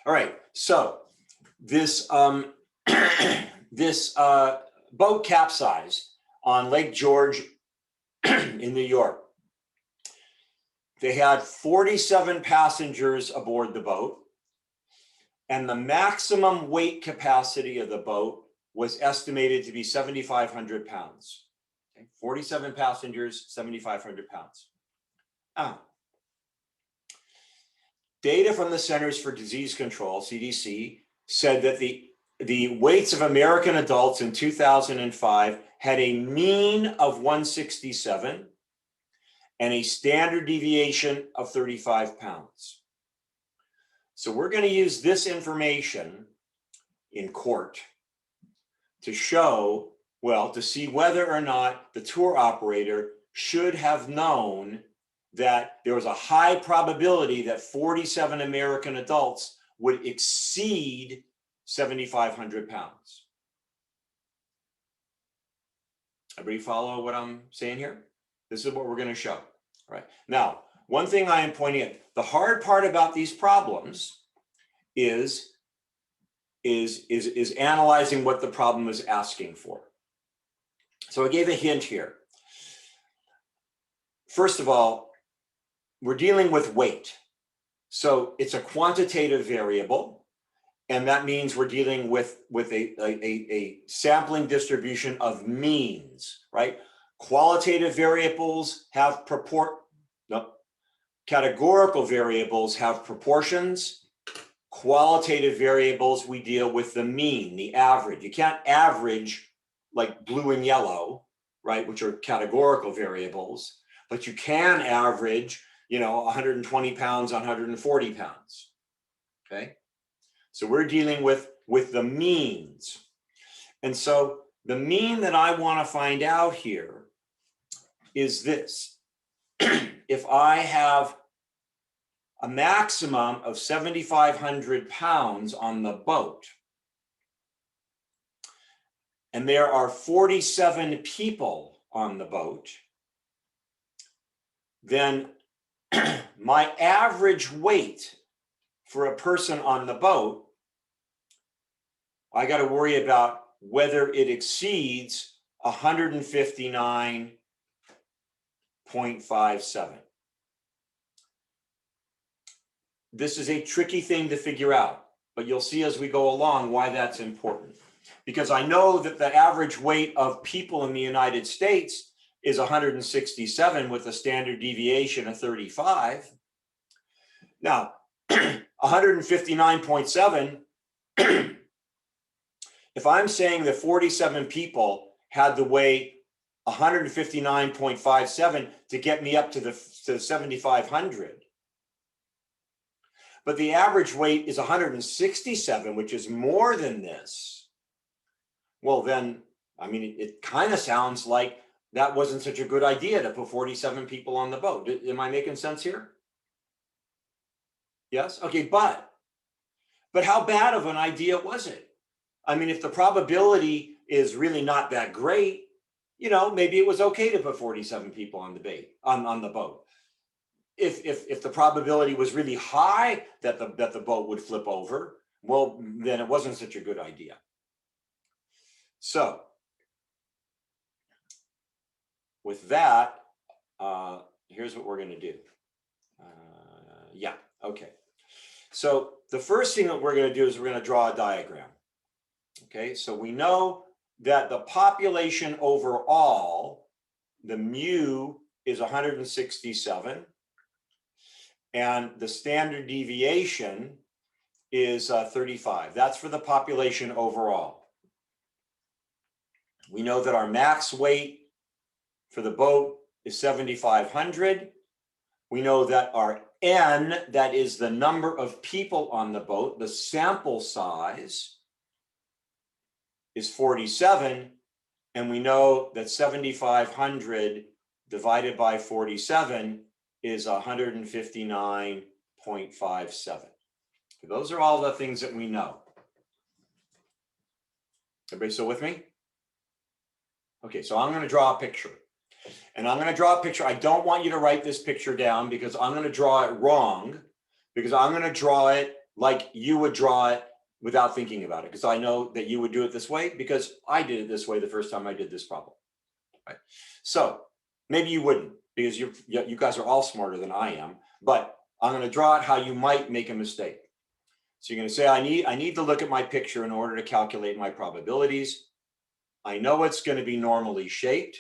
All right, so this this boat capsized on Lake George in New York. They had 47 passengers aboard the boat, and the maximum weight capacity of the boat was estimated to be 7,500 pounds. Okay? 47 passengers, 7,500 pounds. Data from the Centers for Disease Control, CDC, said that the weights of American adults in 2005 had a mean of 167 and a standard deviation of 35 pounds. So we're going to use this information in court to show, well, to see whether or not the tour operator should have known that there was a high probability that 47 American adults would exceed 7,500 pounds. Everybody follow what I'm saying here? This is what we're going to show. All right. Now, one thing I am pointing out, the hard part about these problems is analyzing what the problem is asking for. So I gave a hint here. First of all, we're dealing with weight. So it's a quantitative variable, and that means we're dealing with a sampling distribution of means, right? Qualitative variables have categorical variables have proportions. Qualitative variables, we deal with the mean, the average. You can't average like blue and yellow, right, which are categorical variables, but you can average, 120 pounds on 140 pounds, okay? So we're dealing with the means. And so the mean that I want to find out here is this. If I have a maximum of 7,500 pounds on the boat, and there are 47 people on the boat, then my average weight for a person on the boat, I got to worry about whether it exceeds 159.57. This is a tricky thing to figure out, but you'll see as we go along why that's important. Because I know that the average weight of people in the United States is 167 with a standard deviation of 35. Now, 159.7, if I'm saying that 47 people had to weigh 159.57 to get me up to the 7,500, but the average weight is 167, which is more than this, well then, I mean, it kind of sounds like that wasn't such a good idea to put 47 people on the boat. Am I making sense here? Yes? Okay, but how bad of an idea was it? I mean, if the probability is really not that great, maybe it was okay to put 47 people on the boat. If the probability was really high that the boat would flip over, well, then it wasn't such a good idea. So with that, here's what we're going to do. Yeah, okay. So the first thing that we're going to do is we're going to draw a diagram. Okay, so we know that the population overall, the mu is 167, and the standard deviation is 35. That's for the population overall. We know that our max weight for the boat is 7,500. We know that our N, that is the number of people on the boat, the sample size is 47. And we know that 7,500 divided by 47 is 159.57. Those are all the things that we know. Everybody still with me? Okay, so I'm going to draw a picture. And I'm going to draw a picture. I don't want you to write this picture down because I'm going to draw it wrong, because I'm going to draw it like you would draw it without thinking about it, because I know that you would do it this way because I did it this way the first time I did this problem, right? So maybe you wouldn't, because you guys are all smarter than I am, but I'm going to draw it how you might make a mistake. So you're going to say, I need to look at my picture in order to calculate my probabilities. I know it's going to be normally shaped.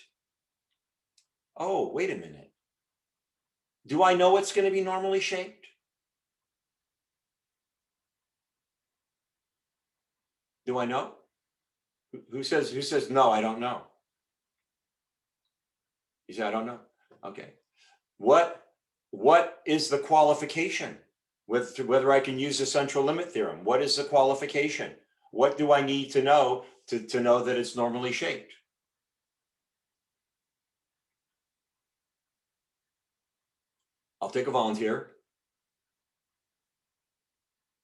Oh, wait a minute. Do I know it's going to be normally shaped? Do I know? Who says no, I don't know? You say, I don't know. Okay. What is the qualification with whether I can use the central limit theorem? What is the qualification? What do I need to know to know that it's normally shaped? I'll take a volunteer.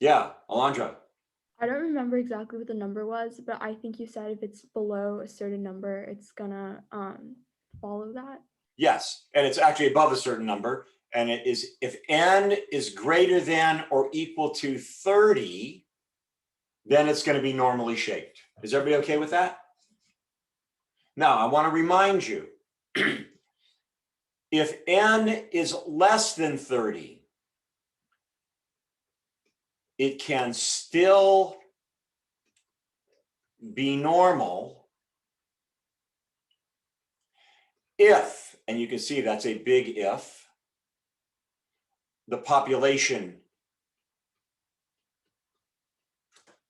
Yeah, Alondra. I don't remember exactly what the number was, but I think you said if it's below a certain number, it's gonna follow that. Yes, and it's actually above a certain number. And it is if n is greater than or equal to 30, then it's going to be normally shaped. Is everybody okay with that? Now, I want to remind you, if n is less than 30, it can still be normal if, and you can see that's a big if, the population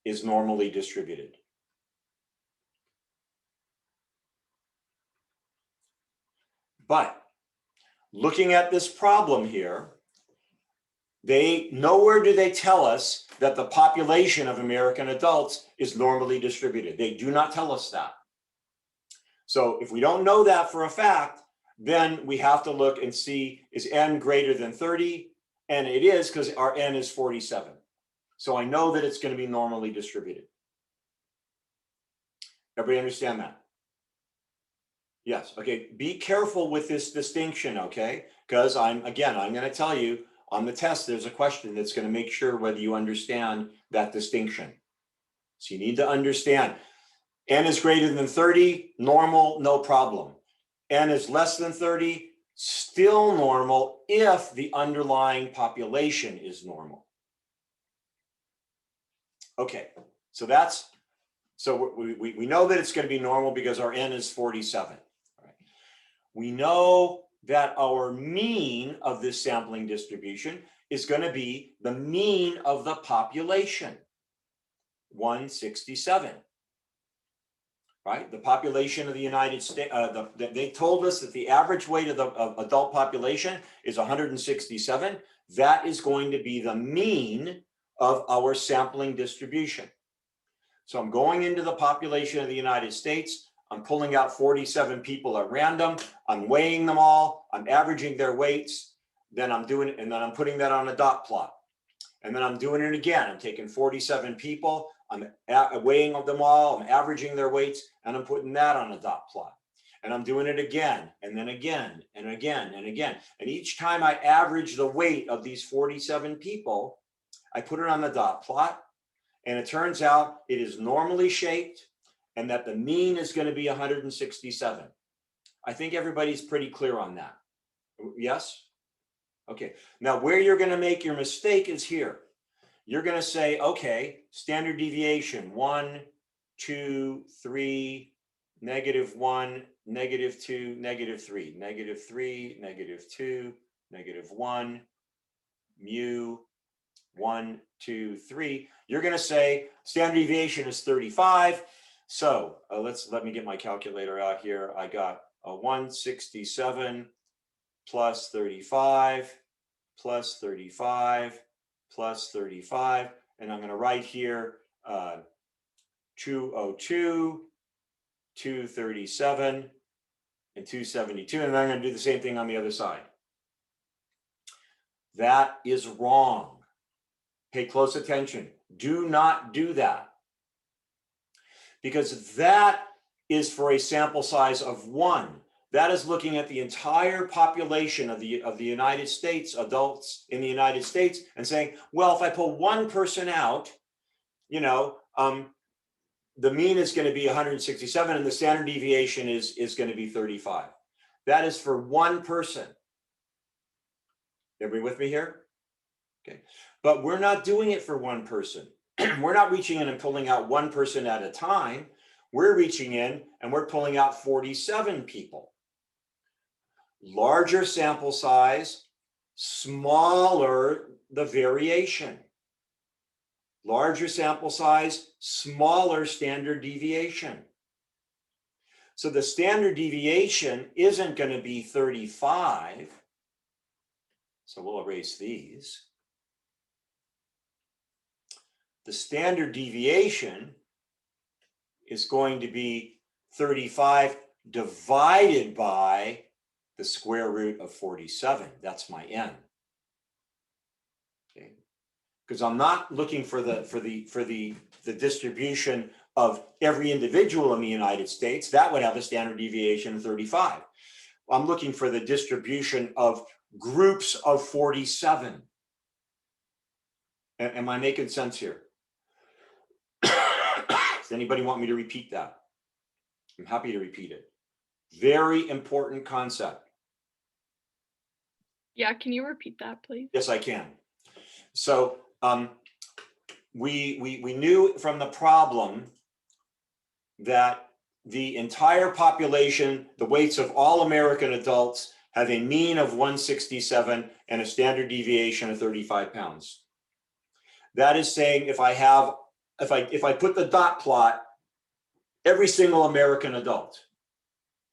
is normally distributed. But looking at this problem here, nowhere do they tell us that the population of American adults is normally distributed. They do not tell us that. So if we don't know that for a fact, then we have to look and see, is n greater than 30? And it is, because our n is 47. So I know that it's going to be normally distributed. Everybody understand that? Yes. Okay. Be careful with this distinction, okay? Because I'm going to tell you on the test, there's a question that's going to make sure whether you understand that distinction. So you need to understand n is greater than 30, normal, no problem. N is less than 30, still normal if the underlying population is normal. Okay, so we know that it's going to be normal because our n is 47. Right. We know that our mean of this sampling distribution is going to be the mean of the population, 167. Right, the population of the United States. They told us that the average weight of the adult population is 167. That is going to be the mean of our sampling distribution. So I'm going into the population of the United States. I'm pulling out 47 people at random. I'm weighing them all. I'm averaging their weights. Then I'm putting that on a dot plot. And then I'm doing it again. I'm taking 47 people. I'm weighing them all. I'm averaging their weights, and I'm putting that on a dot plot. And I'm doing it again, and then again, and again, and again. And each time I average the weight of these 47 people, I put it on the dot plot. And it turns out it is normally shaped and that the mean is going to be 167. I think everybody's pretty clear on that. Yes? Okay. Now, where you're going to make your mistake is here. You're going to say, okay, standard deviation, 1, 2, 3, -1, -2, -3, -3, -2, -1, mu, 1, 2, 3. You're going to say standard deviation is 35. So let me get my calculator out here. I got a 167 plus 35 plus 35 plus 35. And I'm going to write here 202, 237, and 272. And I'm going to do the same thing on the other side. That is wrong. Pay close attention. Do not do that. Because that is for a sample size of 1. That is looking at the entire population of the United States, adults in the United States, and saying, well, if I pull one person out, you know, the mean is going to be 167 and the standard deviation is going to be 35. That is for one person. Everybody with me here? Okay. But we're not doing it for one person. We're not reaching in and pulling out one person at a time. We're reaching in and we're pulling out 47 people. Larger sample size, smaller the variation. Larger sample size, smaller standard deviation. So the standard deviation isn't going to be 35. So we'll erase these. The standard deviation is going to be 35 divided by the square root of 47. That's my n. Okay, because I'm not looking for the distribution of every individual in the United States. That would have a standard deviation of 35. I'm looking for the distribution of groups of 47. Am I making sense here? Does anybody want me to repeat that? I'm happy to repeat it. Very important concept. Yeah, can you repeat that, please? Yes, I can. So we knew from the problem that the entire population, the weights of all American adults, have a mean of 167 and a standard deviation of 35 pounds. That is saying if I put the dot plot, every single American adult,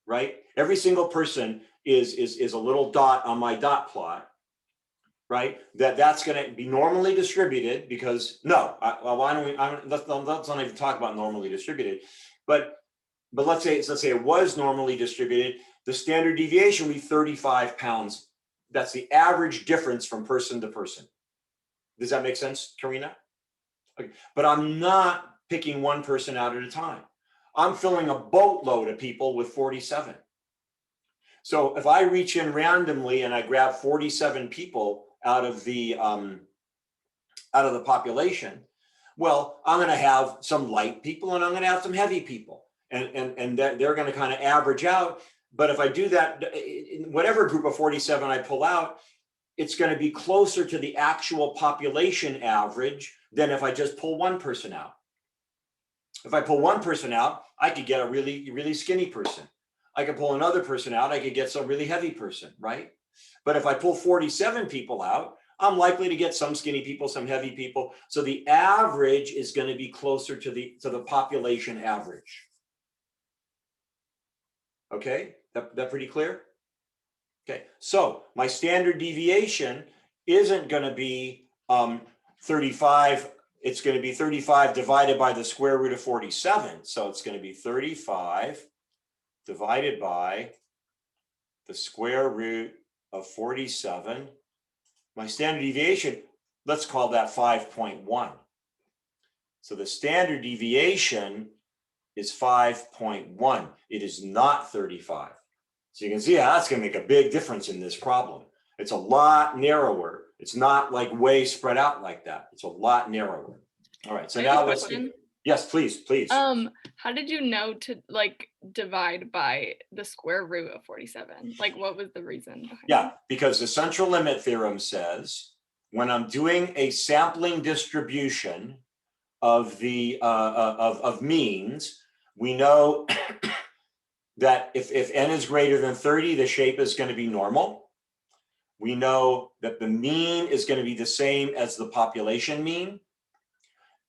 right? Every single person is a little dot on my dot plot, right? That's going to be normally distributed because why don't we? Let's not even talk about normally distributed, but let's say it was normally distributed. The standard deviation would be 35 pounds. That's the average difference from person to person. Does that make sense, Karina? Okay. But I'm not picking one person out at a time. I'm filling a boatload of people with 47. So if I reach in randomly and I grab 47 people out of the population, well, I'm going to have some light people and I'm going to have some heavy people, and they're going to kind of average out. But if I do that, in whatever group of 47 I pull out, it's going to be closer to the actual population average than if I just pull one person out. If I pull one person out, I could get a really, really skinny person. I could pull another person out, I could get some really heavy person, right? But if I pull 47 people out, I'm likely to get some skinny people, some heavy people. So the average is going to be closer to the population average. Okay, that pretty clear? Okay, so my standard deviation isn't going to be 35. It's going to be 35 divided by the square root of 47. So it's going to be 35 divided by the square root of 47. My standard deviation, let's call that 5.1. So the standard deviation is 5.1. It is not 35. So you can see how that's going to make a big difference in this problem. It's a lot narrower. It's not like way spread out like that. It's a lot narrower. All right, so now let's do. Yes, please. How did you know to divide by the square root of 47? Like, what was the reason behind that? Because the central limit theorem says when I'm doing a sampling distribution of the of means, we know that if n is greater than 30, the shape is going to be normal. We know that the mean is going to be the same as the population mean.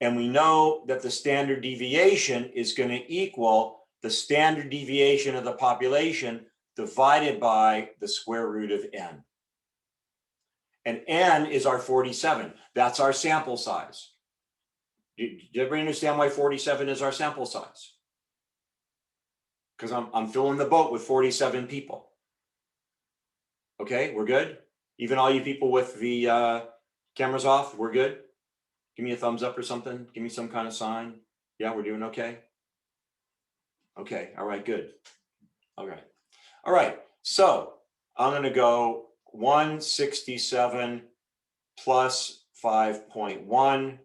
And we know that the standard deviation is going to equal the standard deviation of the population divided by the square root of n. And n is our 47. That's our sample size. Do you everybody understand why 47 is our sample size? Because I'm filling the boat with 47 people. Okay, we're good? Even all you people with the cameras off, we're good? Give me a thumbs up or something. Give me some kind of sign. Yeah, we're doing okay. Okay, all right, good. All right. All right, so I'm going to go 167 plus 5.1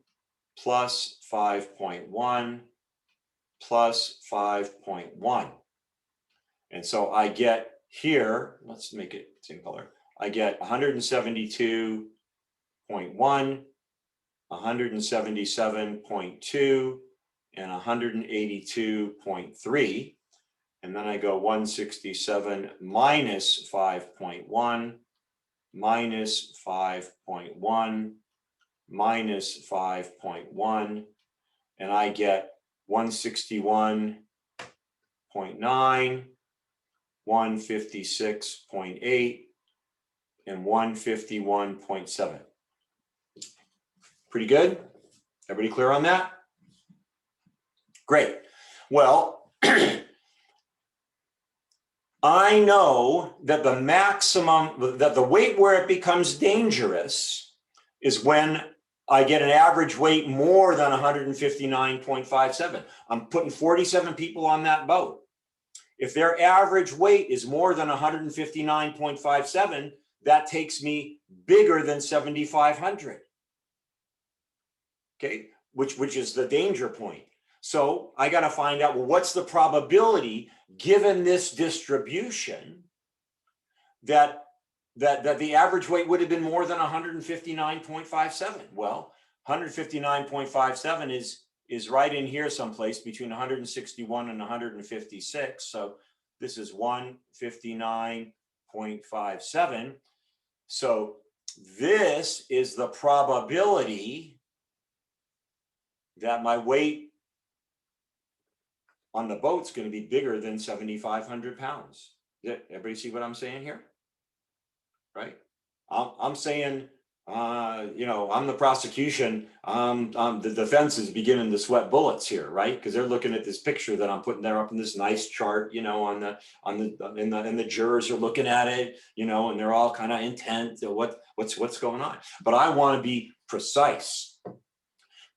plus 5.1 plus 5.1. And so I get here, let's make it same color. I get 172.1, 177.2, and 182.3. And then I go 167 minus 5.1, minus 5.1, minus 5.1, and I get 161.9, 156.8, and 151.7. Pretty good? Everybody clear on that? Great. Well, I know that the maximum, that the weight where it becomes dangerous is when I get an average weight more than 159.57. I'm putting 47 people on that boat. If their average weight is more than 159.57, that takes me bigger than 7,500. Okay, which is the danger point. So I got to find out, well, what's the probability given this distribution that the average weight would have been more than 159.57? Well, 159.57 is right in here someplace between 161 and 156. So this is 159.57. So this is the probability that my weight on the boat's going to be bigger than 7,500 pounds. Everybody see what I'm saying here? Right? I'm saying, I'm the prosecution. The defense is beginning to sweat bullets here, right? Because they're looking at this picture that I'm putting there up in this nice chart, and the jurors are looking at it, and they're all kind of intent to what's going on. But I want to be precise.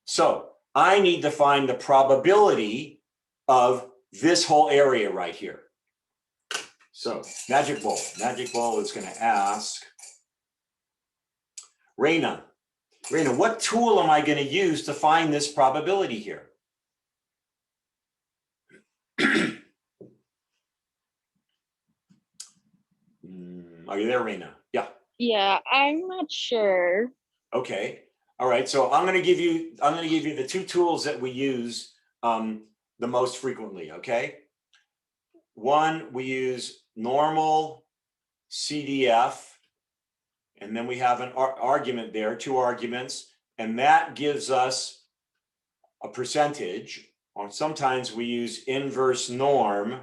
So I need to find the probability of this whole area right here. So Magic Bowl is going to ask, Raina, what tool am I going to use to find this probability here? Are you there, Raina? Yeah. Yeah, I'm not sure. Okay. All right. So I'm going to give you the two tools that we use the most frequently. Okay. One, we use normal CDF, and then we have an argument there, two arguments, and that gives us a percentage. Or sometimes we use inverse norm,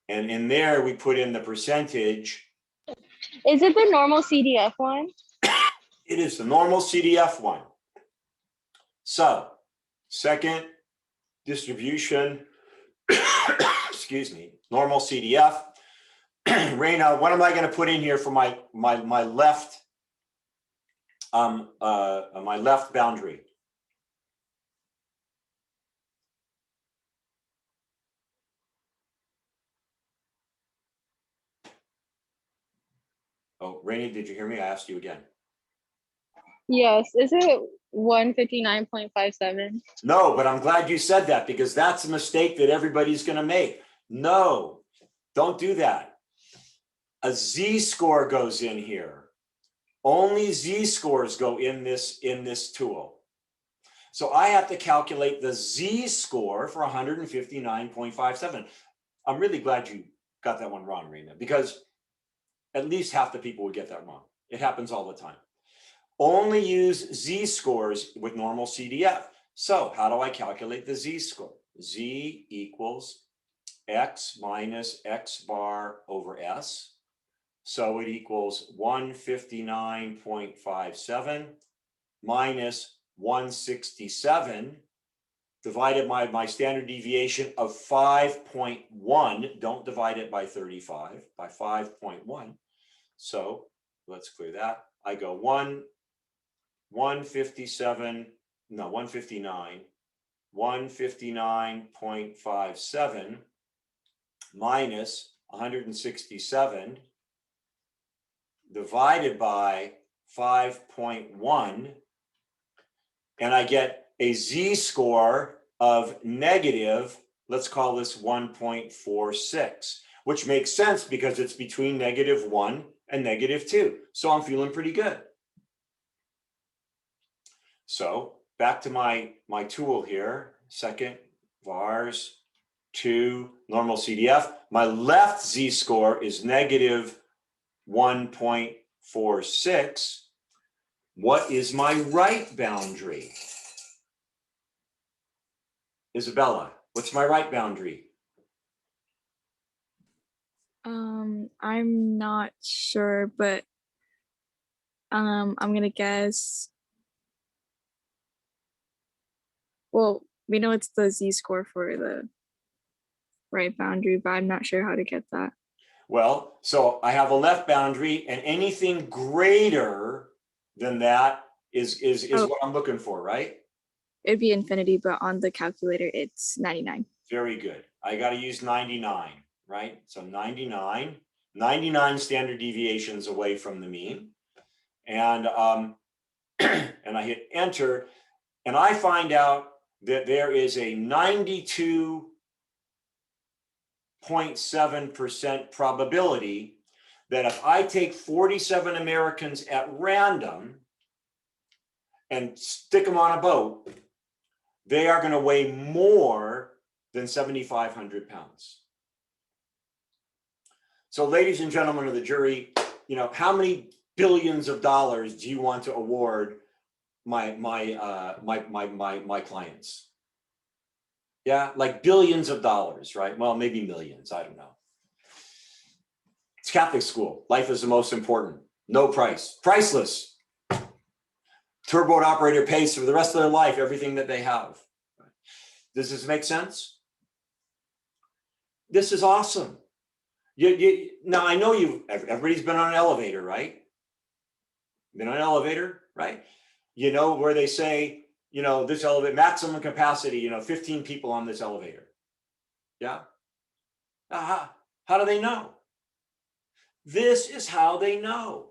and in there we put in the percentage. Is it the normal CDF one? It is the normal CDF one. So, second distribution, excuse me, normal CDF. Raina, what am I going to put in here for my left my left boundary? Oh, Raina, did you hear me? I asked you again. Yes. Is it 159.57? No, but I'm glad you said that, because that's a mistake that everybody's going to make. No, don't do that. A z-score goes in here. Only z-scores go in this tool. So I have to calculate the z-score for 159.57. I'm really glad you got that one wrong, Raina, because at least half the people would get that wrong. It happens all the time. Only use z-scores with normal CDF. So how do I calculate the z-score? Z equals x minus x bar over s. So it equals 159.57 minus 167 divided by my standard deviation of 5.1. Don't divide it by 35, by 5.1. So let's clear that. I go 159, 159.57 minus 167 divided by 5.1, and I get a z-score of negative, let's call this 1.46, which makes sense because it's between -1 and -2. So I'm feeling pretty good. So back to my tool here, second, vars, 2, normal CDF. My left z-score is negative 1.46. What is my right boundary? Isabella, what's my right boundary? I'm not sure, but I'm gonna guess. Well, we know it's the z-score for the right boundary, but I'm not sure how to get that. Well, so I have a left boundary, and anything greater than that is Oh. what I'm looking for, right? It'd be infinity, but on the calculator, it's 99. Very good. I got to use 99, right? So 99 standard deviations away from the mean. And and I hit enter, and I find out that there is a 92.7% probability that if I take 47 Americans at random and stick them on a boat, they are going to weigh more than 7,500 pounds. So, ladies and gentlemen of the jury, you know, how many billions of dollars do you want to award my clients? Yeah, like billions of dollars, right? Well, maybe millions, I don't know. It's Catholic school. Life is the most important. No price, priceless. Turboat operator pays for the rest of their life everything that they have. Does this make sense? This is awesome. Now I know everybody's been on an elevator, right? Been on an elevator, right? You know where they say, you know, this elevator maximum capacity, you know, 15 people on this elevator. Yeah. How do they know? This is how they know.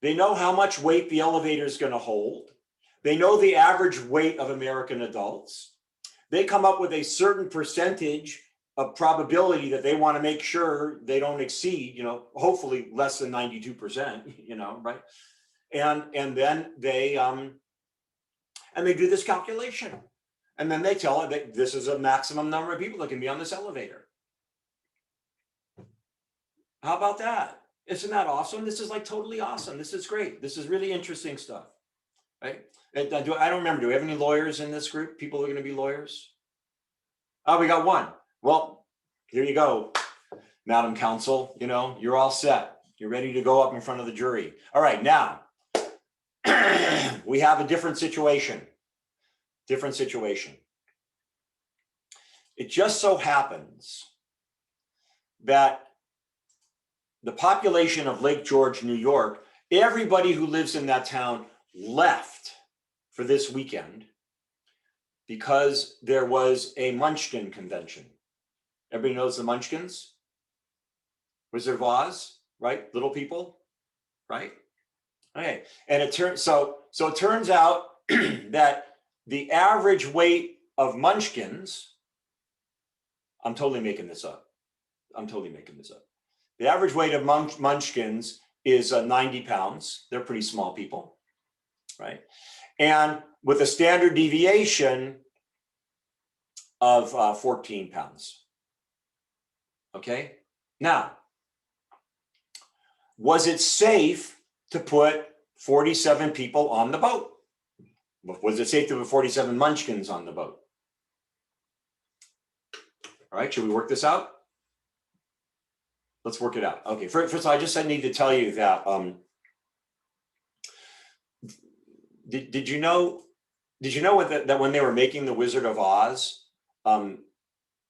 They know how much weight the elevator is going to hold. They know the average weight of American adults. They come up with a certain percentage of probability that they want to make sure they don't exceed, you know, hopefully less than 92%, you know, right? And then they do this calculation. And then they tell it that this is a maximum number of people that can be on this elevator. How about that? Isn't that awesome? This is like totally awesome. This is great. This is really interesting stuff, right? I don't remember, do we have any lawyers in this group? People who are going to be lawyers? Oh, we got one. Well, here you go, Madam Counsel. You know, you're all set. You're ready to go up in front of the jury. All right, now we have a different situation. Different situation. It just so happens that the population of Lake George, New York, everybody who lives in that town left for this weekend because there was a Munchkin convention. Everybody knows the Munchkins? Wizard of Oz, right? Little people, right? Okay, and it turns out that the average weight of Munchkins, I'm totally making this up. The average weight of Munchkins is 90 pounds. They're pretty small people, right? And with a standard deviation of 14 pounds. Okay, now, was it safe to put 47 people on the boat? Was it safe to put 47 Munchkins on the boat? All right, should we work this out? Let's work it out. Okay, first of all, I need to tell you that, did you know that when they were making the Wizard of Oz,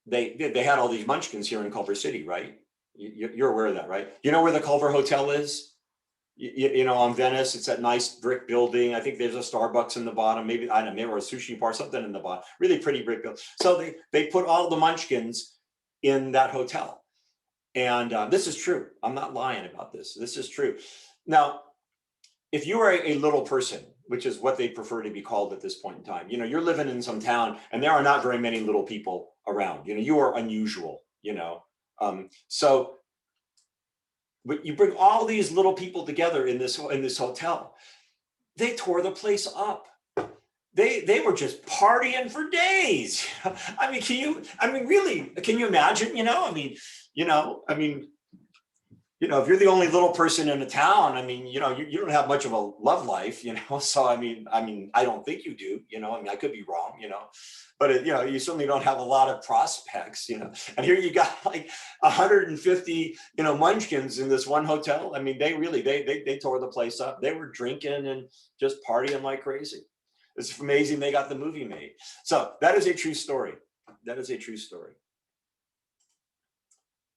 they had all these Munchkins here in Culver City, right? You're aware of that, right? You know where the Culver Hotel is? You know, on Venice, it's that nice brick building. I think there's a Starbucks in the bottom, maybe, I don't know, maybe or a sushi bar, something in the bottom, really pretty brick building. So they put all the Munchkins in that hotel. And this is true. I'm not lying about this. This is true. Now, if you are a little person, which is what they prefer to be called at this point in time, you know, you're living in some town and there are not very many little people around, you know, you are unusual, you know. So but you bring all these little people together in this hotel, they tore the place up. They were just partying for days. I mean, really, can you imagine, you know, if you're the only little person in a town, I mean, you know, you don't have much of a love life, you know. So I mean, I don't think you do, you know. I mean, I could be wrong, you know, but you know, you certainly don't have a lot of prospects, you know. And here you got like 150, you know, munchkins in this one hotel. I mean, they tore the place up. They were drinking and just partying like crazy. It's amazing they got the movie made. So that is a true story. That is a true story.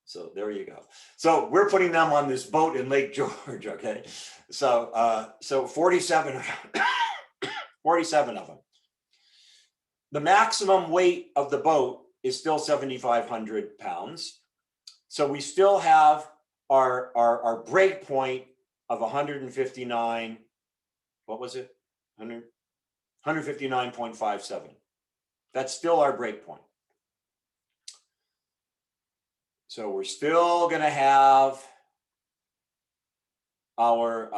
So there you go. So we're putting them on this boat in Lake George, okay? So 47, 47 of them. The maximum weight of the boat is still 7,500 pounds. So we still have our break point of 159, what was it? 159.57. That's still our break point. So we're still going to have our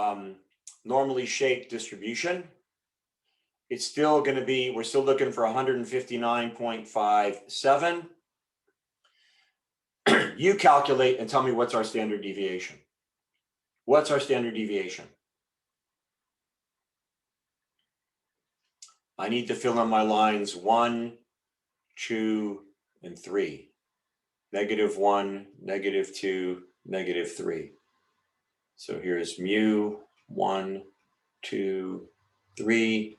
normally shaped distribution. It's still going to be, we're still looking for 159.57. You calculate and tell me what's our standard deviation. What's our standard deviation? I need to fill in my lines 1, 2, and 3. -1, -2, -3. So here's mu 1, 2, 3,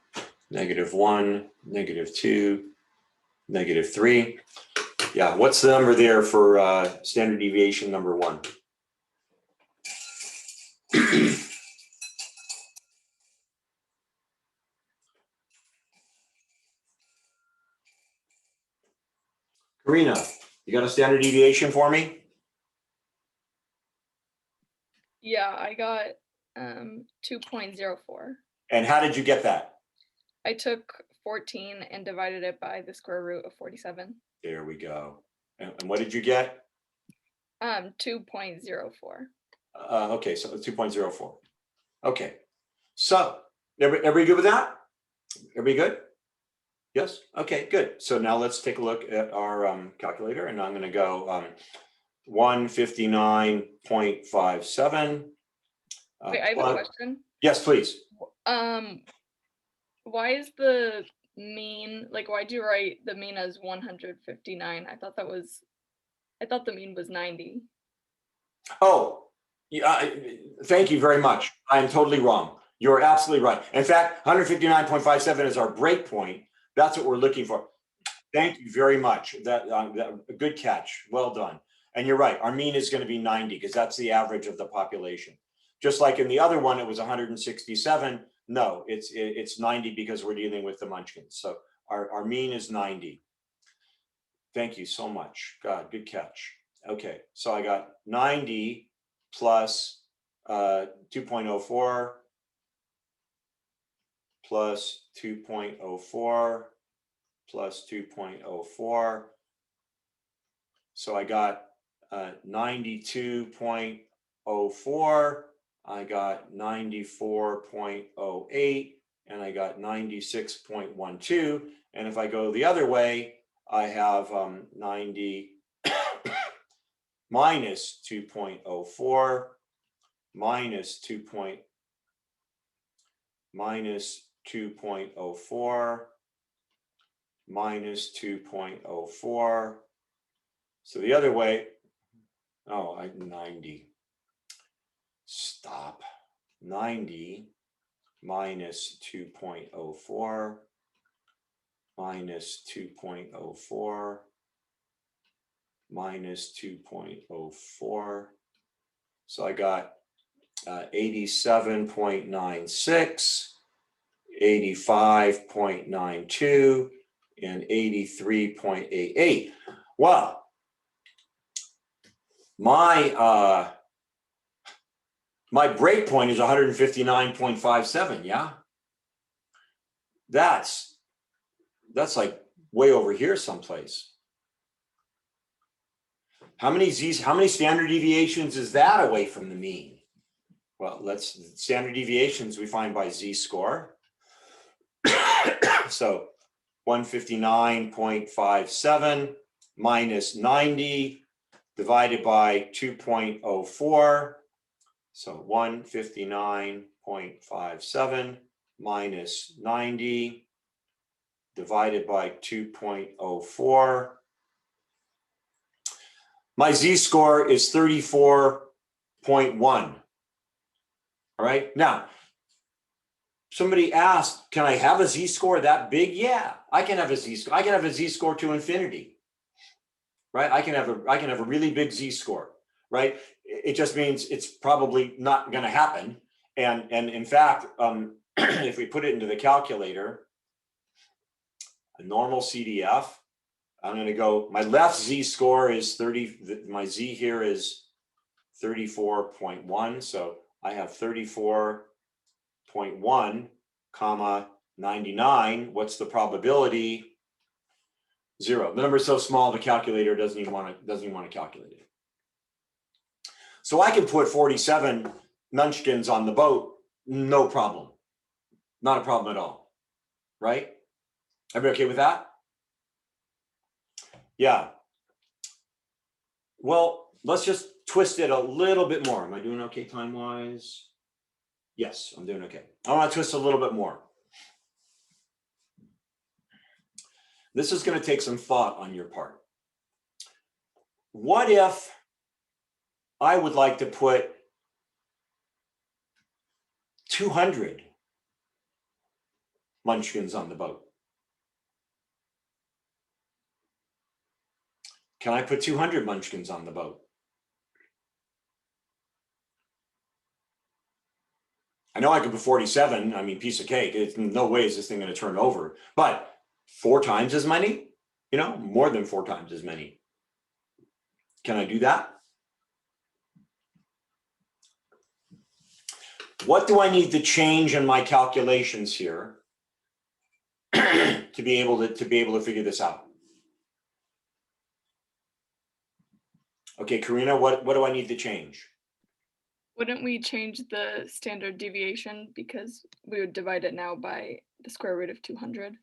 -1, -2, -3. Yeah, what's the number there for standard deviation number 1? Karina, you got a standard deviation for me? Yeah, I got 2.04. And how did you get that? I took 14 and divided it by the square root of 47. There we go. And what did you get? 2.04. Okay, so 2.04. Okay, so everybody good with that? Everybody good? Yes. Okay, good. So now let's take a look at our calculator, and I'm going to go 159.57. Wait, I have a question. Yes, please. Why is the mean, like, why'd you write the mean as 159? I thought the mean was 90. Oh, yeah, thank you very much. I am totally wrong. You're absolutely right. In fact, 159.57 is our break point. That's what we're looking for. Thank you very much. That a good catch. Well done. And you're right. Our mean is going to be 90 because that's the average of the population. Just like in the other one, it was 167. No, it's 90 because we're dealing with the munchkins. So our mean is 90. Thank you so much. God, good catch. Okay, so I got 90 plus 2.04 plus 2.04 plus 2.04. So I got 92.04. I got 94.08, and I got 96.12. And if I go the other way, I have 90 minus 2.04 minus 2.04 minus 2.04. So the other way, 90. Stop. 90 minus 2.04 minus 2.04 minus 2.04. So I got 87.96, 85.92, and 83.88. Well, my break point is 159.57, yeah? That's like way over here someplace. How many standard deviations is that away from the mean? Well, standard deviations we find by z-score. So 159.57 minus 90 divided by 2.04. So 159.57 minus 90 divided by 2.04. My z-score is 34.1. All right. Now, somebody asked, can I have a z-score that big? Yeah, I can have a z-score. I can have a z-score to infinity. Right? I can have a really big z-score. Right? It just means it's probably not going to happen. And in fact, if we put it into the calculator, a normal CDF, I'm going to go, my left z-score is 30, my z here is 34.1. So I have 34.1 comma 99. What's the probability? 0. The number is so small the calculator doesn't even want to calculate it. So I can put 47 munchkins on the boat, no problem. Not a problem at all. Right? Everybody okay with that? Yeah. Well, let's just twist it a little bit more. Am I doing okay time-wise? Yes, I'm doing okay. I want to twist a little bit more. This is going to take some thought on your part. What if I would like to put 200 munchkins on the boat? Can I put 200 munchkins on the boat? I know I could put 47. I mean, piece of cake. It's no way is this thing going to turn over. But 4 times as many? You know, more than 4 times as many. Can I do that? What do I need to change in my calculations here to be able to figure this out? Okay, Karina, what do I need to change? Wouldn't we change the standard deviation because we would divide it now by the square root of 200?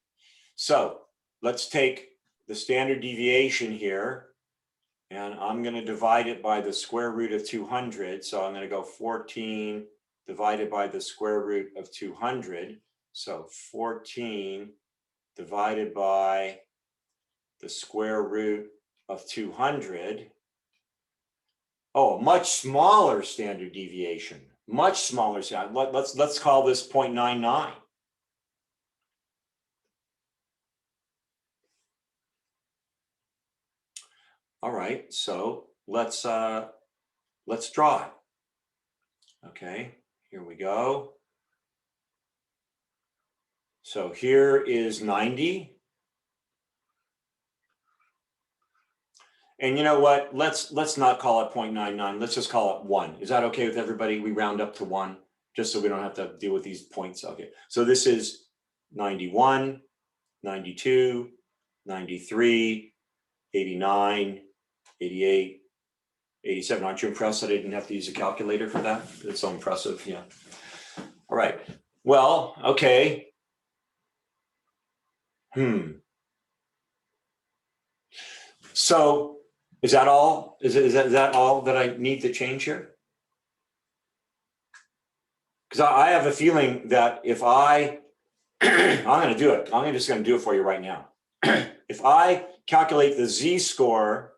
So let's take the standard deviation here, and I'm going to divide it by the square root of 200. So I'm going to go 14 divided by the square root of 200. So 14 divided by the square root of 200. Oh, a much smaller standard deviation, much smaller. Let's call this 0.99. All right, so let's draw it. Okay, here we go. So here is 90. And you know what? Let's not call it 0.99. Let's just call it 1. Is that okay with everybody? We round up to 1, just so we don't have to deal with these points. Okay, so this is 91, 92, 93, 89, 88, 87. Aren't you impressed that I didn't have to use a calculator for that? It's so impressive, yeah. All right, well, okay. So is that all? Is that all that I need to change here? Because I have a feeling that if I'm going to do it. I'm just going to do it for you right now. If I calculate the z-score,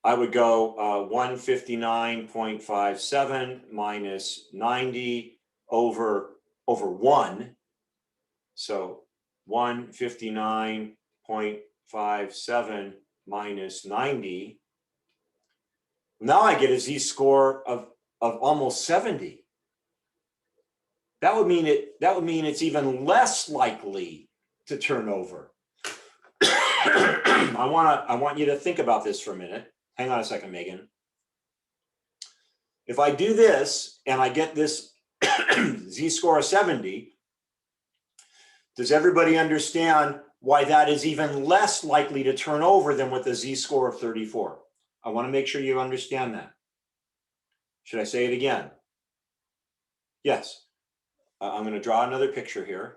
I would go 159.57 minus 90 over 1. So 159.57 minus 90. Now I get a z-score of almost 70. That would mean it's even less likely to turn over. I want you to think about this for a minute. Hang on a second, Megan. If I do this and I get this z-score of 70, does everybody understand why that is even less likely to turn over than with a z-score of 34? I want to make sure you understand that. Should I say it again? Yes. I'm going to draw another picture here.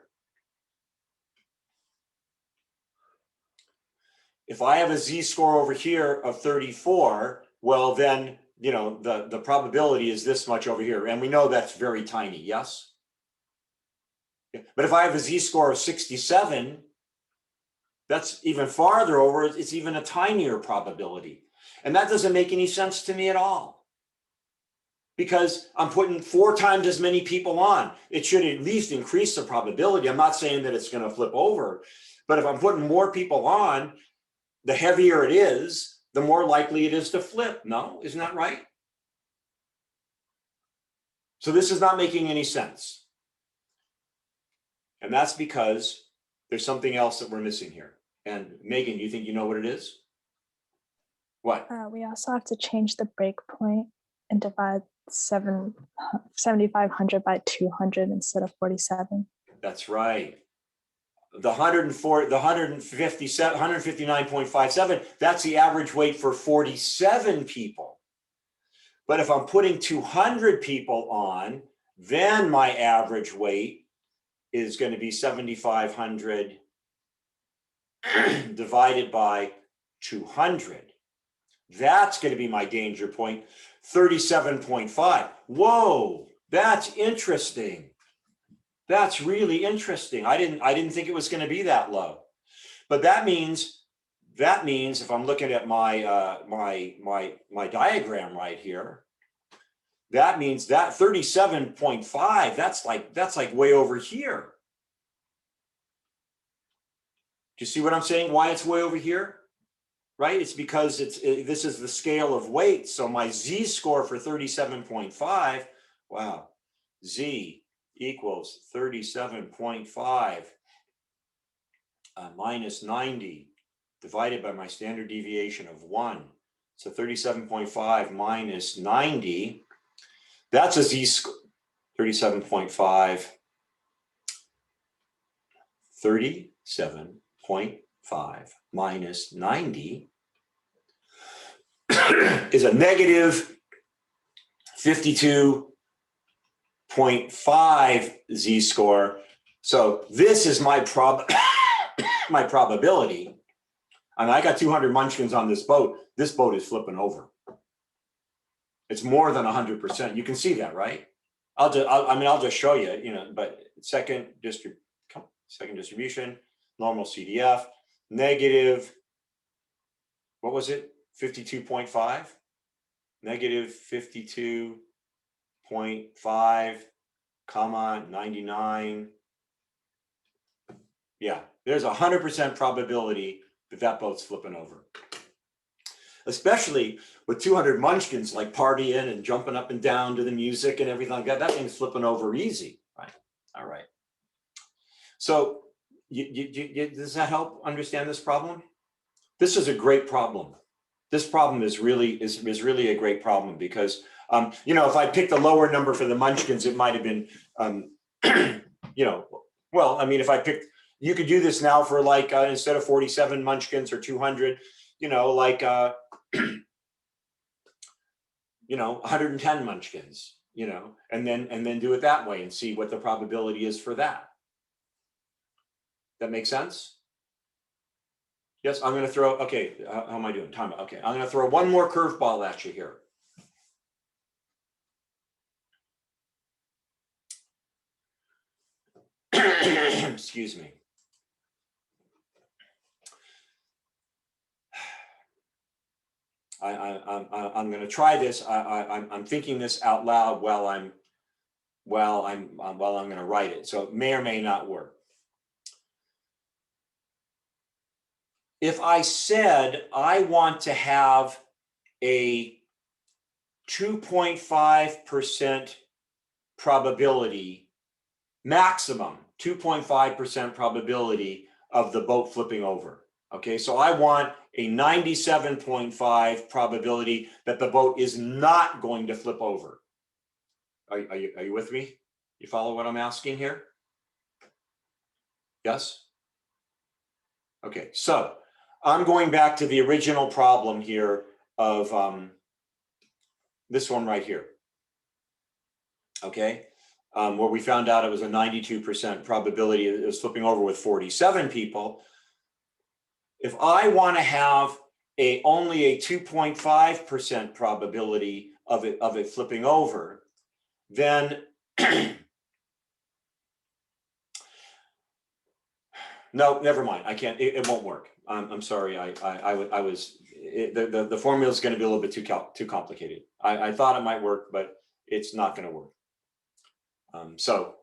If I have a z-score over here of 34, well then, you know, the probability is this much over here. And we know that's very tiny, yes? But if I have a z-score of 67, that's even farther over, it's even a tinier probability. And that doesn't make any sense to me at all. Because I'm putting 4 times as many people on. It should at least increase the probability. I'm not saying that it's going to flip over, but if I'm putting more people on, the heavier it is, the more likely it is to flip. No, isn't that right? So this is not making any sense. And that's because there's something else that we're missing here. And Megan, do you think you know what it is? What? We also have to change the breakpoint and divide 7,500 by 200 instead of 47. That's right. The 104, the 157, 159.57, that's the average weight for 47 people. But if I'm putting 200 people on, then my average weight is going to be 7,500 divided by 200. That's going to be my danger point, 37.5. Whoa, that's interesting. That's really interesting. I didn't think it was going to be that low. But that means if I'm looking at my my diagram right here, that means that 37.5, that's like way over here. Do you see what I'm saying? Why it's way over here? Right? It's because this is the scale of weight. So my z-score for 37.5, wow, z equals 37.5 minus 90 divided by my standard deviation of 1. So 37.5 minus 90, that's a z-score, 37.5, 37.5 minus 90 is a negative 52.5 z-score. So this is my my probability. And I got 200 munchkins on this boat. This boat is flipping over. It's more than 100%. You can see that, right? I'll just show you, you know, but second distribution, normal CDF, negative, what was it? 52.5, negative 52.5, comma 99. Yeah, there's 100% probability that that boat's flipping over. Especially with 200 munchkins like partying and jumping up and down to the music and everything like that. That thing's flipping over easy, right? All right. So does that help understand this problem? This is a great problem. This problem is really a great problem because you know, if I picked a lower number for the munchkins, it might have been you know, well, I mean, if I picked, you could do this now for like instead of 47 munchkins or 200, you know, like you know, 110 munchkins, you know, and then do it that way and see what the probability is for that. That makes sense? Yes, I'm going to throw, okay, how am I doing? Time. Okay, I'm going to throw one more curveball at you here. Excuse me. I'm going to try this. I'm thinking this out loud while I'm going to write it. So it may or may not work. If I said I want to have a 2.5% probability, maximum 2.5% probability of the boat flipping over. Okay, so I want a 97.5 probability that the boat is not going to flip over. Are you with me? You follow what I'm asking here? Yes? Okay, so I'm going back to the original problem here of this one right here. Okay, where we found out it was a 92% probability it was flipping over with 47 people. If I want to have only a 2.5% probability of it flipping over, then no, never mind. I can't. It won't work. I'm sorry. The formula is going to be a little bit too complicated. I thought it might work, but it's not going to work. So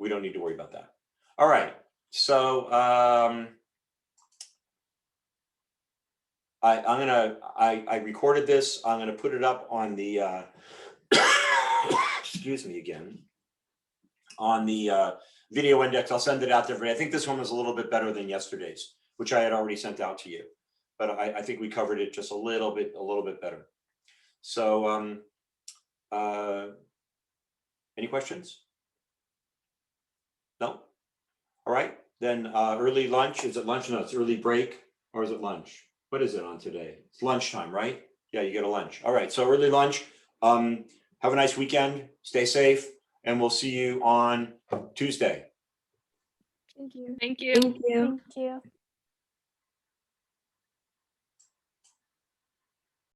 we don't need to worry about that. All right. So I recorded this. I'm gonna put it up on the excuse me again, on the video index. I'll send it out to everybody. I think this one was a little bit better than yesterday's, which I had already sent out to you, but I think we covered it just a little bit better. So any questions? No? All right, then early lunch. Is it lunch? No, it's early break, or is it lunch? What is it on today? It's lunchtime, right? Yeah, you get a lunch. All right, so early lunch. Have a nice weekend. Stay safe, and we'll see you on Tuesday. Thank you. Thank you. Thank you. Thank you.